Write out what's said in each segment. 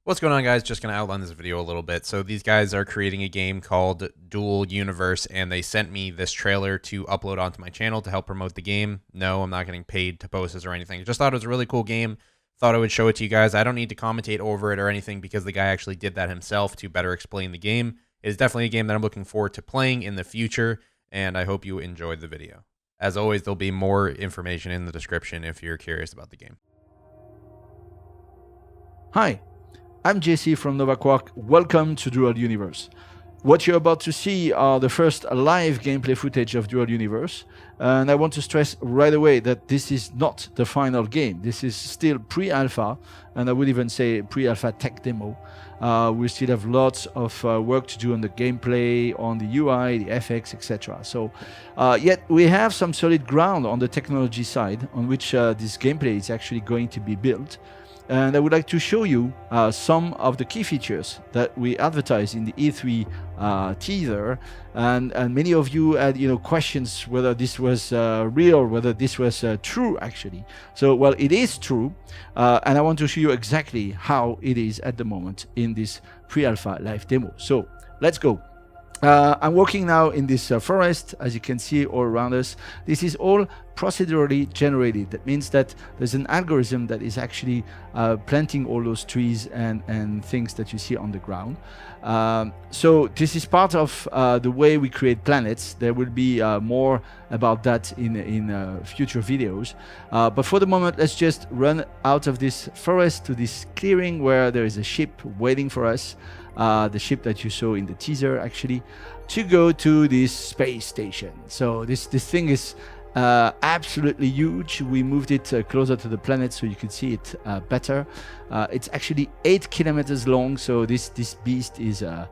What's going on, guys? Just going to outline this video a little bit. So these guys are creating a game called Dual Universe, and they sent me this trailer to upload onto my channel to help promote the game. No, I'm not getting paid to post this or anything. I just thought it was a really cool game. Thought I would show it to you guys. I don't need to commentate over it or anything because the guy actually did that himself to better explain the game. It is definitely a game that I'm looking forward to playing in the future, and I hope you enjoyed the video. As always, there'll be more information in the description if you're curious about the game. Hi, I'm JC from NovaQuark. Welcome to Dual Universe. What you're about to see are the first live gameplay footage of Dual Universe, and I want to stress right away that this is not the final game. This is still pre-alpha, and I would even say pre-alpha tech demo. We still have lots of work to do on the gameplay, on the UI, the FX, etc. So yet we have some solid ground on the technology side on which this gameplay is actually going to be built. And I would like to show you some of the key features that we advertised in the E3 teaser, and many of you had questions whether this was real, whether this was true actually. So well, it is true, and I want to show you exactly how it is at the moment in this pre-alpha live demo. So let's go. I'm walking now in this forest, as you can see all around us. This is all procedurally generated. That means that there's an algorithm that is actually planting all those trees and things that you see on the ground. So this is part of the way we create planets. There will be more about that in future videos. But for the moment, let's just run out of this forest to this clearing where there is a ship waiting for us. The ship that you saw in the teaser actually, to go to this space station. So this thing is absolutely huge. We moved it closer to the planet so you could see it better. It's actually 8 kilometers long, so this beast is a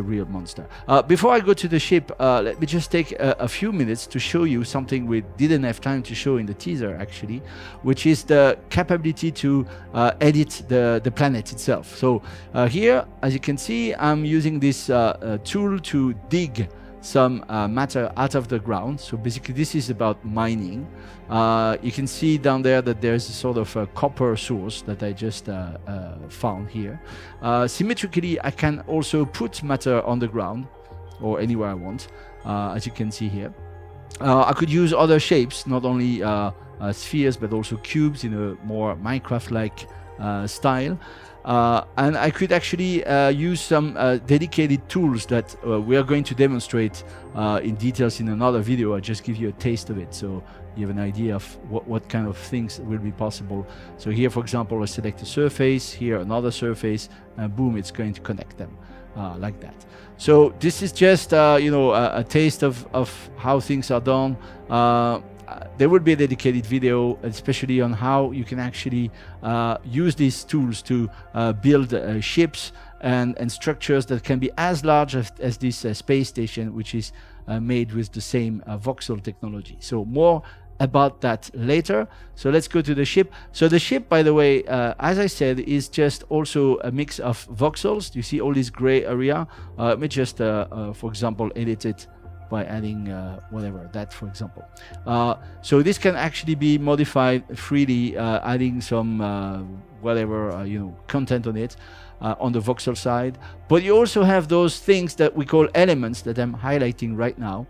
real monster. Before I go to the ship, let me just take a few minutes to show you something we didn't have time to show in the teaser actually, which is the capability to edit the planet itself. So here, as you can see, I'm using this tool to dig some matter out of the ground. So basically this is about mining. You can see down there that there's a sort of a copper source that I just found here. Symmetrically, I can also put matter on the ground or anywhere I want, as you can see here. I could use other shapes, not only spheres but also cubes in a more Minecraft-like style. And I could actually use some dedicated tools that we are going to demonstrate in details in another video. I just give you a taste of it so you have an idea of what kind of things will be possible. So here, for example, I select a surface, here another surface, and boom, it's going to connect them like that. So this is just a taste of how things are done. There will be a dedicated video, especially on how you can actually use these tools to build ships and structures that can be as large as this space station, which is made with the same voxel technology. So more about that later. So let's go to the ship. So the ship, by the way, as I said, is just also a mix of voxels. You see all this gray area. Let me just, for example, edit it by adding whatever, that for example. So this can actually be modified freely, adding some whatever content on it on the voxel side. But you also have those things that we call elements that I'm highlighting right now,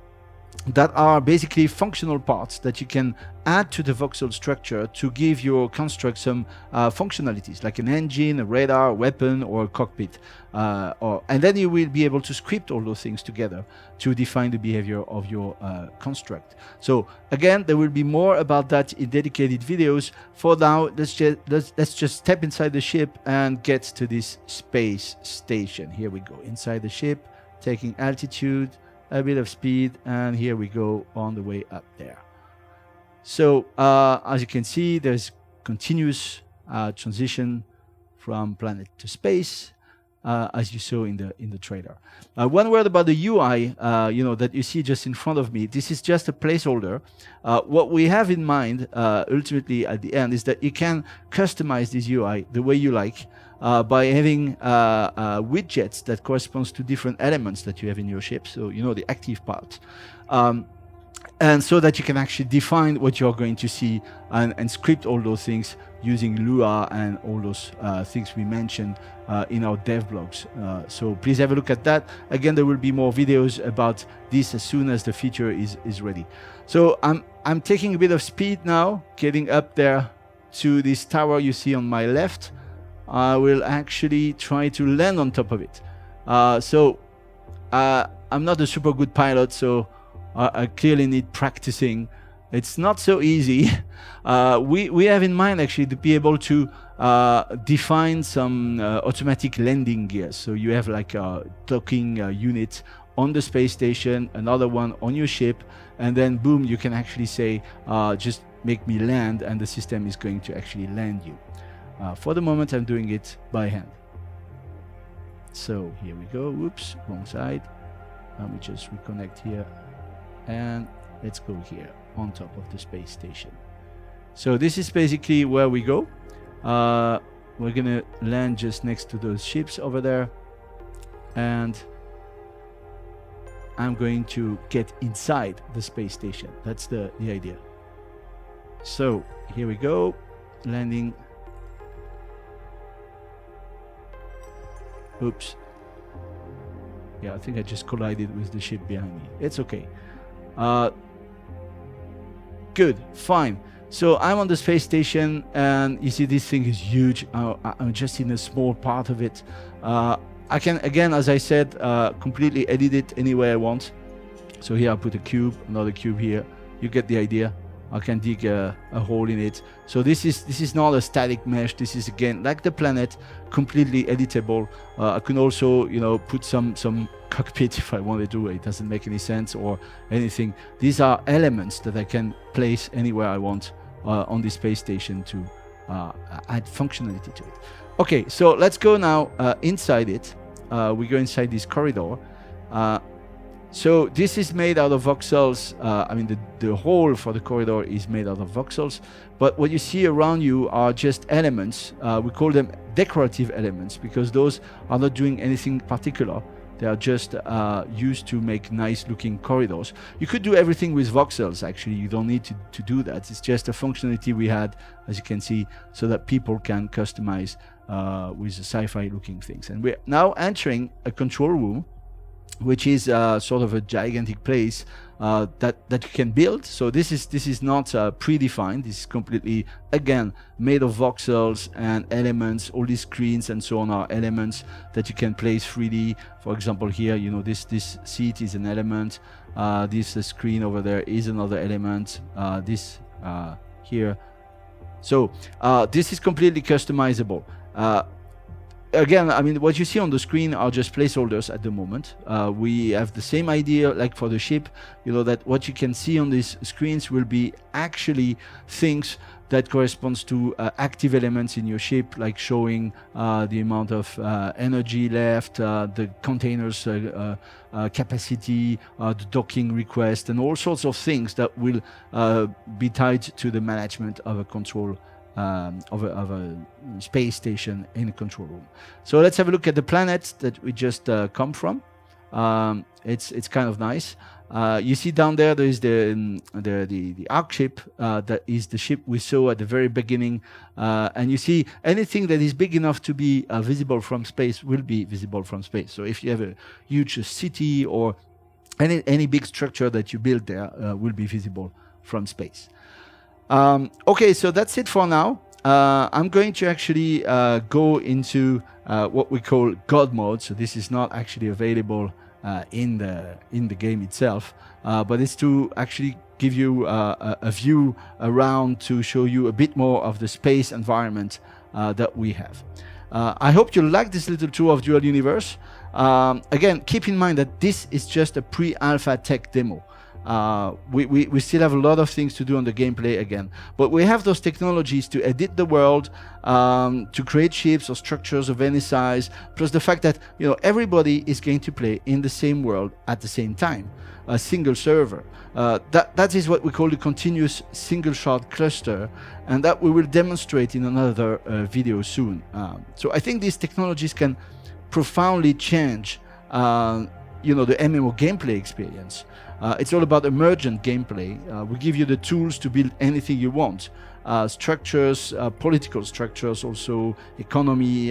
that are basically functional parts that you can add to the voxel structure to give your construct some functionalities, like an engine, a radar, a weapon, or a cockpit. And then you will be able to script all those things together to define the behavior of your construct. So again, there will be more about that in dedicated videos. For now, let's just step inside the ship and get to this space station. Here we go, inside the ship, taking altitude, a bit of speed, and here we go on the way up there. So as you can see, there's continuous transition from planet to space, as you saw in the trailer. One word about the UI, that you see just in front of me. This is just a placeholder. What we have in mind, ultimately at the end, is that you can customize this UI the way you like. By having widgets that corresponds to different elements that you have in your ship, so the active part. and so that you can actually define what you're going to see and script all those things using Lua and all those things we mentioned in our dev blogs. So please have a look at that. Again, there will be more videos about this as soon as the feature is ready. So I'm taking a bit of speed now, getting up there to this tower you see on my left. I will actually try to land on top of it. I'm not a super good pilot, so I clearly need practicing. It's not so easy. We have in mind actually to be able to define some automatic landing gears. So you have like a docking unit on the space station, another one on your ship, and then boom, you can actually say, just make me land, and the system is going to actually land you. For the moment, I'm doing it by hand. So here we go. Whoops, wrong side. Let me just reconnect here, and let's go here on top of the space station. So this is basically where we go. We're gonna land just next to those ships over there, and I'm going to get inside the space station. That's the idea. So here we go, landing. Oops. Yeah, I think I just collided with the ship behind me. It's okay. Good, fine. So I'm on the space station, and you see this thing is huge. I'm just in a small part of it. I can, again, as I said, completely edit it any way I want. So here I put a cube, another cube here. You get the idea. I can dig a hole in it. So this is not a static mesh. This is, again, like the planet, completely editable. I can also, put some cockpit if I wanted to. It doesn't make any sense or anything. These are elements that I can place anywhere I want on the space station to add functionality to it. Okay, so let's go now inside it. We go inside this corridor. So this is made out of voxels. The hole for the corridor is made out of voxels, but what you see around you are just elements. We call them decorative elements because those are not doing anything particular. They are just used to make nice looking corridors. You could do everything with voxels, actually. You don't need to do that. It's just a functionality we had, as you can see, so that people can customize with the sci-fi looking things. And we're now entering a control room, which is sort of a gigantic place that you can build. So this is not predefined. This is completely, again, made of voxels and elements. All these screens and so on are elements that you can place 3D. For example, here, this seat is an element. This screen over there is another element. This here. So this is completely customizable. Again, what you see on the screen are just placeholders at the moment. We have the same idea like for the ship, that what you can see on these screens will be actually things that corresponds to active elements in your ship, like showing the amount of energy left, the containers capacity, the docking request, and all sorts of things that will be tied to the management of a control of a space station in a control room. So let's have a look at the planet that we just come from. It's kind of nice. You see down there is the Ark ship. That is the ship we saw at the very beginning. And you see anything that is big enough to be visible from space will be visible from space. So if you have a huge city or any big structure that you build there will be visible from space. Okay, so that's it for now. I'm going to actually go into what we call God mode. So this is not actually available in the game itself, but it's to actually give you a view around to show you a bit more of the space environment that we have. I hope you like this little tour of Dual Universe. Again, keep in mind that this is just a pre-alpha tech demo. We still have a lot of things to do on the gameplay again, but we have those technologies to edit the world, to create shapes or structures of any size, plus the fact that everybody is going to play in the same world at the same time, a single server. That is what we call the continuous single shard cluster, and that we will demonstrate in another video soon. So I think these technologies can profoundly change the MMO gameplay experience. It's all about emergent gameplay. We give you the tools to build anything you want. Structures, political structures, also economy,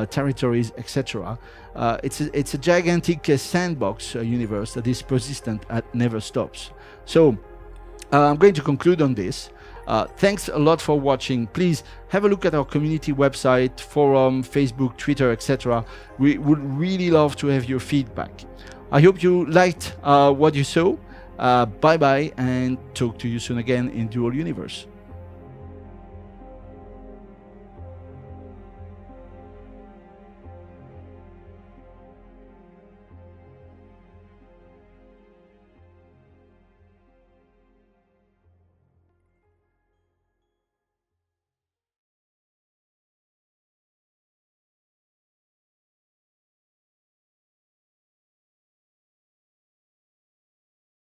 territories, etc. It's a gigantic sandbox universe that is persistent and never stops. So I'm going to conclude on this. Thanks a lot for watching. Please have a look at our community website, forum, Facebook, Twitter, etc. We would really love to have your feedback. I hope you liked what you saw. Bye bye, and talk to you soon again in Dual Universe.